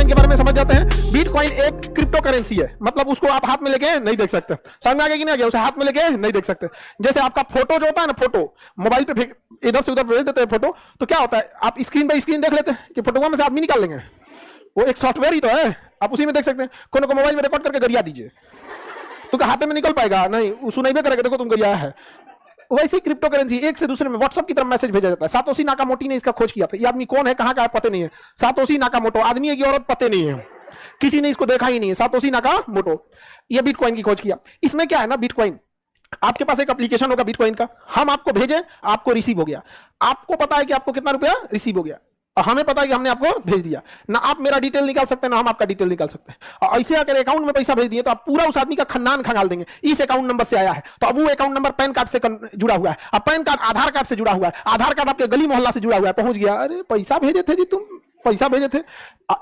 Bitcoin के बारे में समझ जाते हैं। बिटकॉइन एक क्रिप्टो करेंसी है, मतलब उसको आप हाथ में लेके नहीं देख सकते। समझ में आ गया कि नहीं आ गया? उसे हाथ में लेके नहीं देख सकते। जैसे आपका फोटो जो होता है ना, फोटो मोबाइल पे इधर से उधर भेज देते हैं फोटो, तो क्या होता है, आप स्क्रीन बाय स्क्रीन देख लेते हैं कि फोटो में से आदमी निकाल लेंगे। वो एक सॉफ्टवेयर ही तो है, आप उसी में देख सकते हैं। कोनो को मोबाइल में रिकॉर्ड करके गरिया दीजिए तो क्या हाथ में निकल पाएगा? नहीं, उसको नहीं भी करेगा, देखो तुम गरिया है। वैसे ही क्रिप्टो करेंसी एक से दूसरे में व्हाट्सएप की तरफ मैसेज भेजा जाता है। सातोशी नाकामोटो ने इसका खोज किया था। ये आदमी कौन है, कहां का है, पता नहीं है। सातोशी नाकामोटो आदमी है कि औरत पता नहीं है, किसी ने इसको देखा ही नहीं है। सातोशी नाकामोटो, ये बिटकॉइन की खोज किया। इसमें क्या है ना, बिटकॉइन आपके पास एक एप्लीकेशन होगा बिटकॉइन का, हम आपको भेजें, आपको रिसीव हो गया। आपको पता है कि आपको कितना रुपया रिसीव हो गया, और हमें पता है कि हमने आपको भेज दिया। ना आप मेरा डिटेल निकाल सकते हैं, ना हम आपका डिटेल निकाल सकते हैं। और ऐसे अगर अकाउंट में पैसा भेज दिए तो आप पूरा उस आदमी का खानदान खंगाल देंगे। इस अकाउंट नंबर से आया है तो अब वो अकाउंट नंबर पैन कार्ड से जुड़ा हुआ है, अब पैन कार्ड आधार कार्ड से जुड़ा हुआ है, आधार कार्ड आपके गली मोहल्ला से जुड़ा हुआ है। पहुंच गया, अरे पैसा भेजे थे जी, तुम पैसा भेजे थे।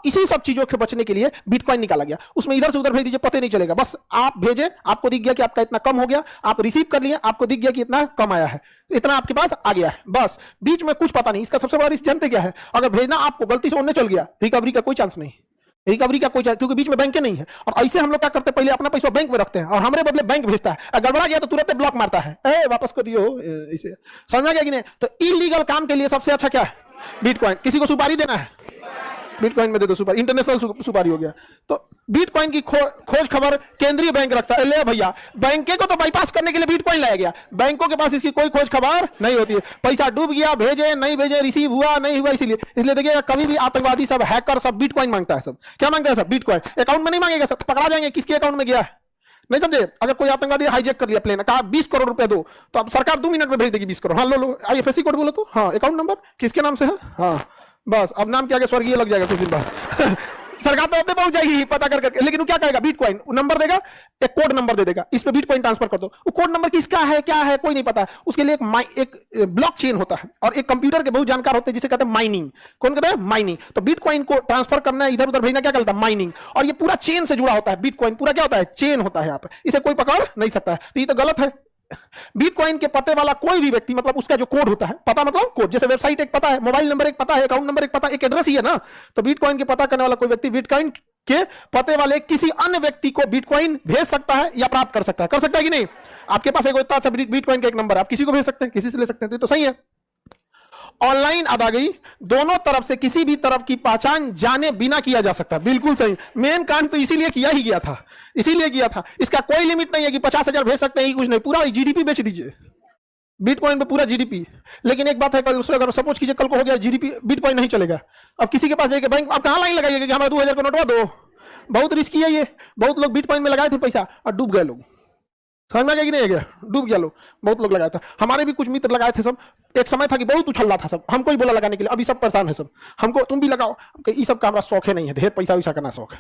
इसी सब चीजों से बचने के लिए बिटकॉइन निकाला गया। उसमें इधर से उधर भेज दीजिए, पता नहीं चलेगा। बस आप भेजे, आपको दिख गया कि आपका इतना कम हो गया, आप रिसीव कर लिए, आपको दिख गया कि इतना कम आया है, इतना आपके पास आ गया है। बस बीच में कुछ पता नहीं। इसका सबसे बड़ा रिस्क जानते क्या है? अगर भेजना आपको गलती से उन्हें चल गया, रिकवरी का कोई चांस नहीं। रिकवरी का कोई चांस, क्योंकि बीच में बैंक नहीं है। और ऐसे हम लोग क्या करते हैं, पहले अपना पैसा बैंक में रखते हैं और हमारे बदले बैंक भेजता है। गड़बड़ा गया तो तुरंत ब्लॉक मारता है, ए वापस कर दियो। इसे समझा गया कि नहीं? तो इलीगल काम के लिए सबसे अच्छा क्या है? बिटकॉइन। किसी को सुपारी देना है, बिटकॉइन में दे दो सुपारी, इंटरनेशनल सुपारी हो गया। तो बिटकॉइन की खोज खबर केंद्रीय बैंक रखता है। ले भैया, बैंके को तो बाईपास करने के लिए बिटकॉइन लाया गया, बैंकों के पास इसकी कोई खोज खबर नहीं होती है। पैसा डूब गया, भेजे नहीं भेजे, रिसीव हुआ नहीं हुआ, इसलिए देखिए कभी भी आतंकवादी सब, हैकर सब बिटकॉइन मांगता है। सब क्या मांगता है? सब बिटकॉइन। अकाउंट में नहीं मांगेगा, सब पकड़ा जाएंगे किसके अकाउंट में गया है, नहीं समझे? अगर कोई आतंकवादी हाईजैक कर लिया प्लेन, कहा 20 करोड़ रुपए दो, तो अब सरकार 2 मिनट में भेज देगी 20 करोड़। हाँ लो लो, आईएफएससी कोड बोलो तो, हाँ अकाउंट नंबर किसके नाम से है, हाँ बस। अब नाम के आगे स्वर्गीय लग जाएगा कुछ दिन बाद। सरकार तो अपने पहुंच जाएगी पता कर करके, लेकिन वो क्या कहेगा? बिटकॉइन नंबर देगा, एक कोड नंबर दे देगा, इस पे बिटकॉइन ट्रांसफर कर दो। वो कोड नंबर किसका है, क्या है, कोई नहीं पता। उसके लिए एक ब्लॉकचेन होता है और एक कंप्यूटर के बहुत जानकार होते हैं जिसे कहते हैं माइनिंग। कौन कहते हैं? माइनिंग। तो बिटकॉइन को ट्रांसफर करना, इधर उधर भेजना, क्या कहता है? माइनिंग। और ये पूरा चेन से जुड़ा होता है। बिटकॉइन पूरा क्या होता है? चेन होता है। यहाँ पे इसे कोई पकड़ नहीं सकता है, तो ये तो गलत है। बिटकॉइन के पते वाला कोई भी व्यक्ति, मतलब उसका जो कोड होता है, पता मतलब कोड, जैसे वेबसाइट एक पता है, मोबाइल नंबर एक पता है, अकाउंट नंबर एक पता, एक एड्रेस ही है ना। तो बिटकॉइन के पता करने वाला कोई व्यक्ति बिटकॉइन के पते वाले किसी अन्य व्यक्ति को बिटकॉइन भेज सकता है या प्राप्त कर सकता है। कर सकता है कि नहीं? आपके पास एक इतना अच्छा बिटकॉइन का एक नंबर है, आप किसी को भेज सकते हैं, किसी से ले सकते हैं, तो सही है। ऑनलाइन अदायगी दोनों तरफ से किसी भी तरफ की पहचान जाने बिना किया जा सकता है। बिल्कुल सही। मेन कांड तो इसीलिए किया ही गया था, इसीलिए किया था। इसका कोई लिमिट नहीं है कि 50,000 भेज सकते हैं, कुछ नहीं। पूरा जीडीपी बेच दीजिए बिटकॉइन पे, पूरा जीडीपी। लेकिन एक बात है, कल अगर सपोज कीजिए कल को हो गया जीडीपी, बिटकॉइन नहीं चलेगा। अब किसी के पास जाएगा बैंक, आप कहां लाइन लगाइएगा कि हमारा 2000 का नोटवा दो? बहुत रिस्की है ये। बहुत लोग बिटकॉइन में लगाए थे पैसा और डूब गए लोग। समझ में आ गया कि नहीं गया? डूब गया लोग, बहुत लोग लगाया था। हमारे भी कुछ मित्र लगाए थे सब। एक समय था कि बहुत उछल रहा था सब, हमको ही बोला लगाने के लिए, अभी सब परेशान है सब। हमको तुम भी लगाओ, ये सब का हमारा शौक है नहीं है, ढेर पैसा वैसा करना शौक है।